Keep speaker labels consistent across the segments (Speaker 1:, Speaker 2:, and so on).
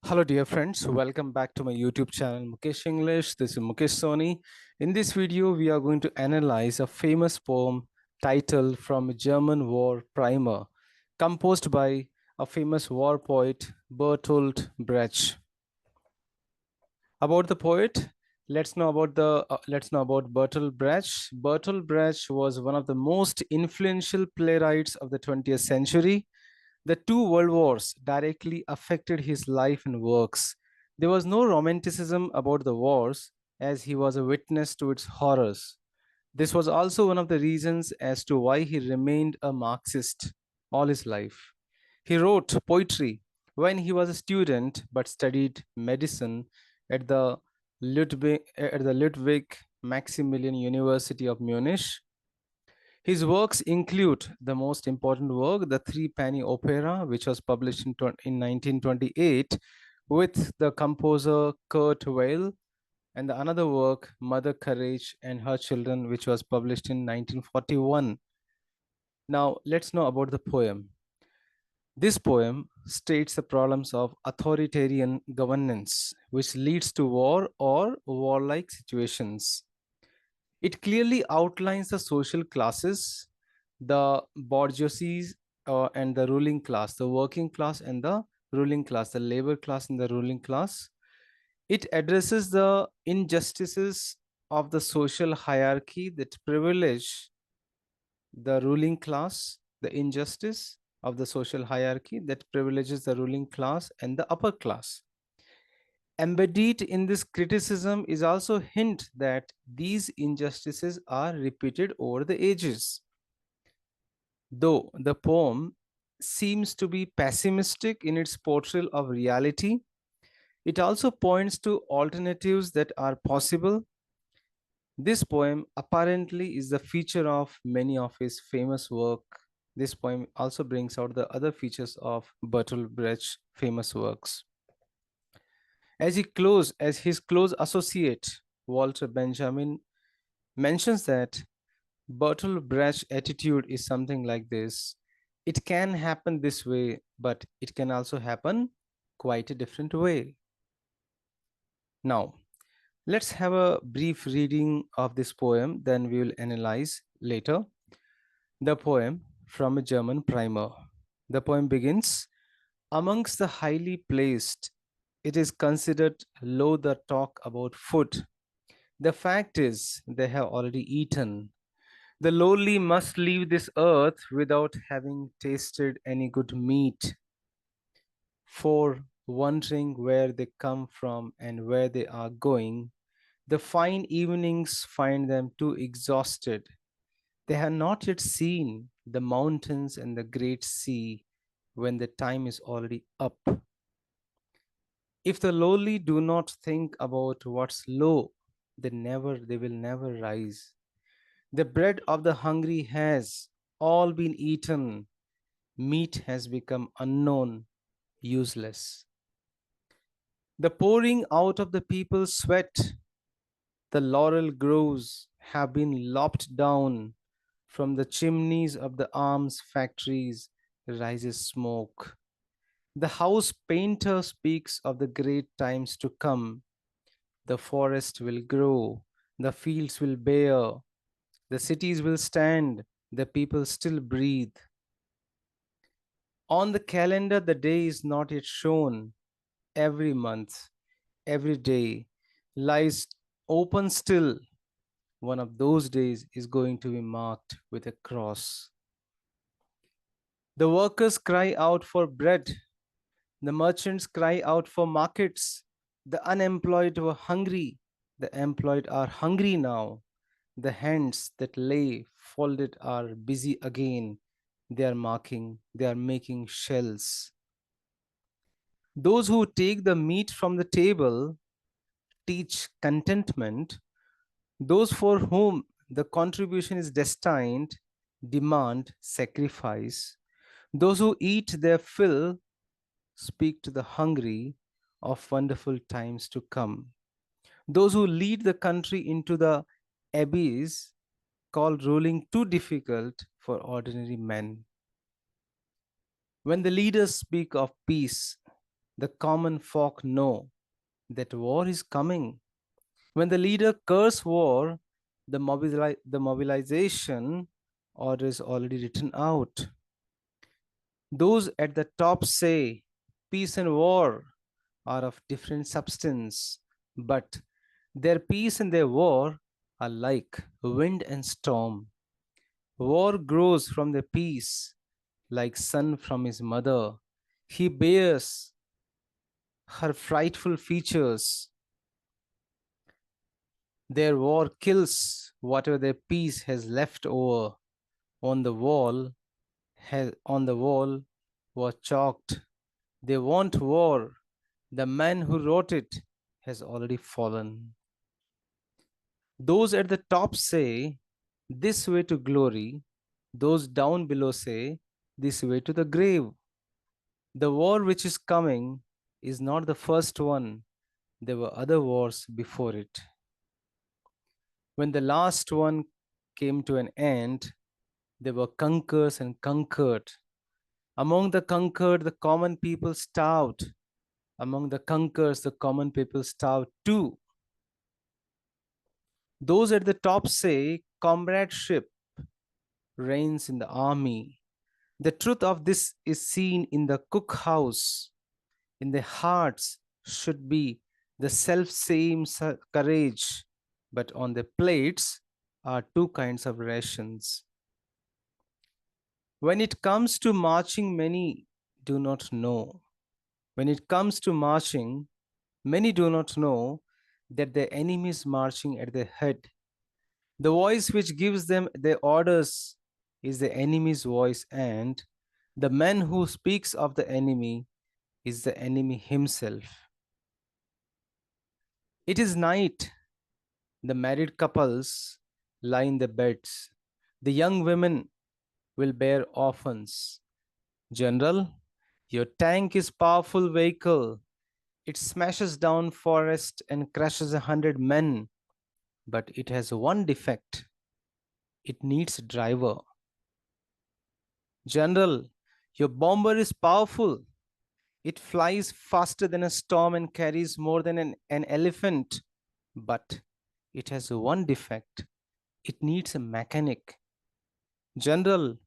Speaker 1: Hello, dear friends. Welcome back to my YouTube channel, Mukesh English. This is Mukesh Soni. In this video, we are going to analyze a famous poem titled From a German War Primer, composed by a famous war poet, Bertolt Brecht. About the poet, let's know about Bertolt Brecht. Bertolt Brecht was one of the most influential playwrights of the 20th century. The two world wars directly affected his life and works. There was no romanticism about the wars, as he was a witness to its horrors. This was also one of the reasons as to why he remained a Marxist all his life. He wrote poetry when he was a student but studied medicine at the Ludwig Maximilian University of Munich. His works include the most important work, the Three Penny Opera, which was published in 1928 with the composer Kurt Weill, and the another work, Mother Courage and Her Children, which was published in 1941. Now, let's know about the poem. This poem states the problems of authoritarian governance, which leads to war or warlike situations. It clearly outlines the social classes, the bourgeoisie and the ruling class, the working class and the ruling class, the labor class and the ruling class. It addresses the injustices of the social hierarchy that privilege the ruling class, the injustice of the social hierarchy that privileges the ruling class and the upper class. Embedded in this criticism is also a hint that these injustices are repeated over the ages. Though the poem seems to be pessimistic in its portrayal of reality, it also points to alternatives that are possible. This poem apparently is the feature of many of his famous work. This poem also brings out the other features of Bertolt Brecht's famous works. As his close associate, Walter Benjamin, mentions that Bertolt Brecht's attitude is something like this. It can happen this way, but it can also happen quite a different way. Now, let's have a brief reading of this poem, then we will analyze later. The poem from a German primer. The poem begins, amongst the highly placed, it is considered low the talk about food. The fact is, they have already eaten. The lowly must leave this earth without having tasted any good meat, for wondering where they come from and where they are going, the fine evenings find them too exhausted. They have not yet seen the mountains and the great sea when the time is already up. If the lowly do not think about what's low, they will never rise. The bread of the hungry has all been eaten. Meat has become unknown, useless. The pouring out of the people's sweat, the laurel groves have been lopped down. From the chimneys of the arms factories rises smoke. The house painter speaks of the great times to come. The forest will grow, the fields will bear, the cities will stand, the people still breathe. On the calendar, the day is not yet shown. Every month, every day lies open still. One of those days is going to be marked with a cross. The workers cry out for bread. The merchants cry out for markets. The unemployed were hungry. The employed are hungry now. The hands that lay folded are busy again. They are making shells. Those who take the meat from the table teach contentment. Those for whom the contribution is destined demand sacrifice. Those who eat their fill speak to the hungry of wonderful times to come. Those who lead the country into the abyss call ruling too difficult for ordinary men. When the leaders speak of peace, The common folk know that war is coming. When the leader curses war, the mobilization order is already written out. Those at the top say peace and war are of different substance, but their peace and their war are like wind and storm. War grows from the peace like son from his mother. He bears her frightful features. Their war kills whatever their peace has left over. On the wall, on the wall was chalked. They want war. The man who wrote it has already fallen. Those at the top say, this way to glory. Those down below say, this way to the grave. The war which is coming is not the first one. There were other wars before it. When the last one came to an end, there were conquerors and conquered. Among the conquered, the common people starved. Among the conquerors, the common people starved too. Those at the top say comradeship reigns in the army. The truth of this is seen in the cook house. In the hearts should be the self same courage, but on the plates are two kinds of rations. When it comes to marching, many do not know. When it comes to marching, many do not know that the enemy is marching at their head. The voice which gives them their orders is the enemy's voice, and the man who speaks of the enemy is the enemy himself. It is night. The married couples lie in the beds. The young women will bear orphans. General, your tank is powerful vehicle. It smashes down forest and crushes 100 men, but it has one defect. It needs a driver. General, your bomber is powerful. It flies faster than a storm and carries more than an elephant, but it has one defect. It needs a mechanic. General,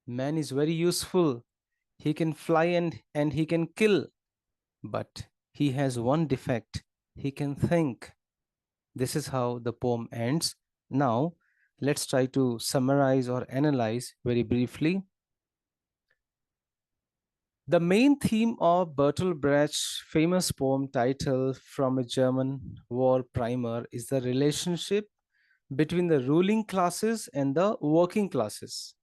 Speaker 1: man is very useful. He can fly and he can kill, but he has one defect. He can think. This is how the poem ends. Now, let's try to summarize or analyze very briefly. The main theme of Bertolt Brecht's famous poem titled From a German War Primer is the relationship between the ruling classes and the working classes.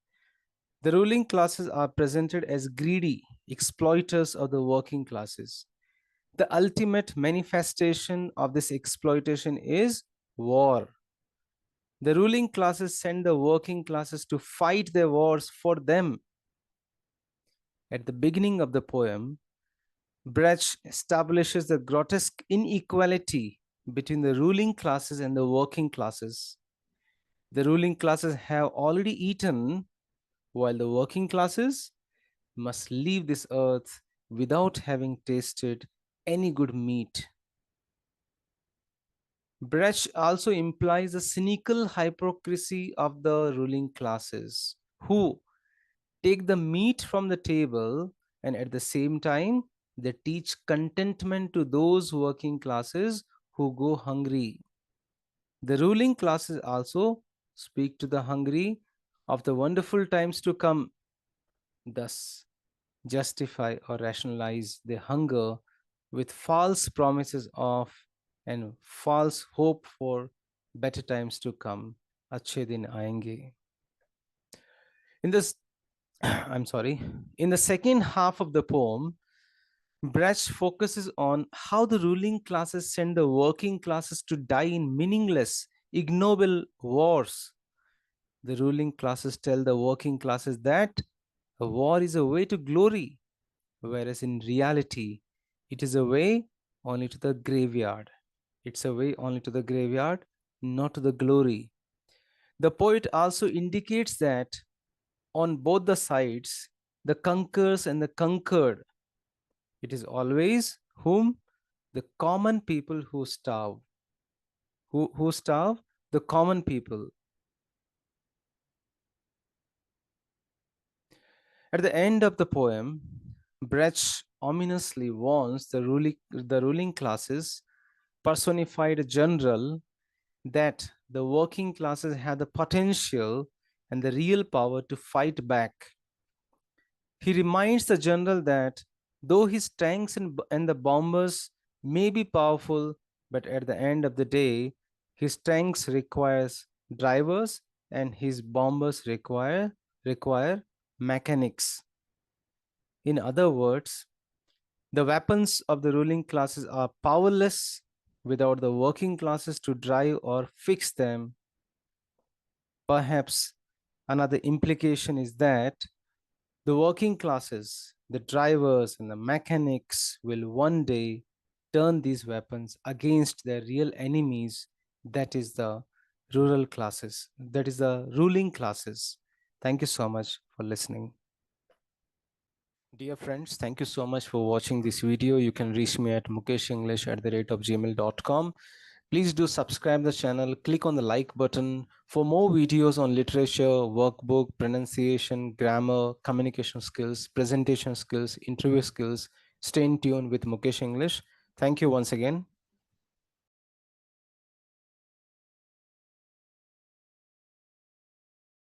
Speaker 1: The ruling classes are presented as greedy exploiters of the working classes. The ultimate manifestation of this exploitation is war. The ruling classes send the working classes to fight their wars for them. At the beginning of the poem, Brecht establishes the grotesque inequality between the ruling classes and the working classes. The ruling classes have already eaten, while the working classes must leave this earth without having tasted any good meat. Brecht also implies the cynical hypocrisy of the ruling classes, who take the meat from the table and at the same time they teach contentment to those working classes who go hungry. The ruling classes also speak to the hungry of the wonderful times to come, thus justify or rationalize their hunger with false promises of and false hope for better times to come. Achhe din aayenge. In this, I'm sorry, in the second half of the poem, Brecht focuses on how the ruling classes send the working classes to die in meaningless, ignoble wars. The ruling classes tell the working classes that a war is a way to glory, whereas in reality, it is a way only to the graveyard. It's a way only to the graveyard, not to the glory. The poet also indicates that on both the sides, the conquerors and the conquered, It is always whom? The common people who starve. Who starve? The common people. At the end of the poem, Brecht ominously warns the ruling classes, personified general, that the working classes have the potential and the real power to fight back. He reminds the general that though his tanks and the bombers may be powerful, but at the end of the day, his tanks requires drivers and his bombers require mechanics. In other words, the weapons of the ruling classes are powerless without the working classes to drive or fix them. Perhaps another implication is that the working classes, the drivers, and the mechanics will one day turn these weapons against their real enemies, that is the rural classes, that is the ruling classes. Thank you so much for listening. Dear friends, thank you so much for watching this video. You can reach me at mukeshenglish@gmail.com. Please do subscribe the channel, click on the like button for more videos on literature, workbook, pronunciation, grammar, communication skills, presentation skills, interview skills. Stay in tune with Mukesh English. Thank you once again.